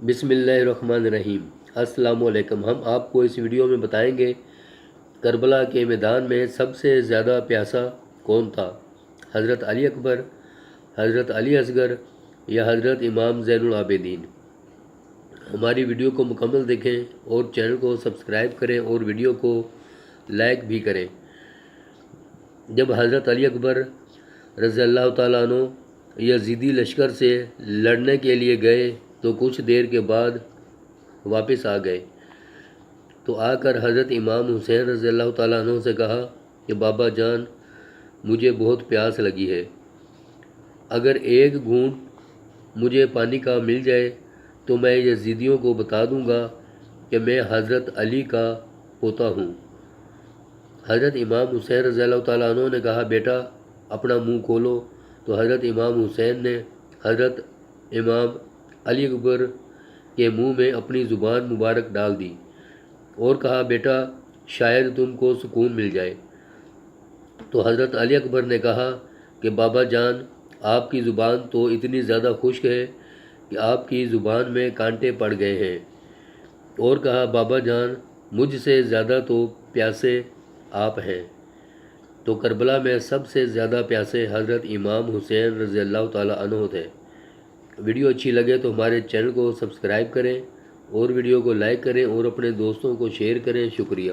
بسم اللہ الرحمن الرحیم۔ السلام علیکم۔ ہم آپ کو اس ویڈیو میں بتائیں گے کربلا کے میدان میں سب سے زیادہ پیاسا کون تھا، حضرت علی اکبر، حضرت علی اصغر یا حضرت امام زین العابدین۔ ہماری ویڈیو کو مکمل دیکھیں اور چینل کو سبسکرائب کریں اور ویڈیو کو لائک بھی کریں۔ جب حضرت علی اکبر رضی اللہ تعالیٰ عنہ یزیدی لشکر سے لڑنے کے لیے گئے تو کچھ دیر کے بعد واپس آ گئے تو آ کر حضرت امام حسین رضی اللہ تعالیٰ عنہ سے کہا کہ بابا جان، مجھے بہت پیاس لگی ہے، اگر ایک گھونٹ مجھے پانی کا مل جائے تو میں یزیدیوں کو بتا دوں گا کہ میں حضرت علی کا پوتا ہوں۔ حضرت امام حسین رضی اللہ تعالیٰ عنہ نے کہا، بیٹا اپنا منہ کھولو۔ تو حضرت امام حسین نے حضرت امام علی اکبر کے منہ میں اپنی زبان مبارک ڈال دی اور کہا، بیٹا شاید تم کو سکون مل جائے۔ تو حضرت علی اکبر نے کہا کہ بابا جان، آپ کی زبان تو اتنی زیادہ خشک ہے کہ آپ کی زبان میں کانٹے پڑ گئے ہیں، اور کہا، بابا جان مجھ سے زیادہ تو پیاسے آپ ہیں۔ تو کربلا میں سب سے زیادہ پیاسے حضرت امام حسین رضی اللہ تعالیٰ عنہ تھے۔ ویڈیو اچھی لگے تو ہمارے چینل کو سبسکرائب کریں اور ویڈیو کو لائک کریں اور اپنے دوستوں کو شیئر کریں۔ شکریہ۔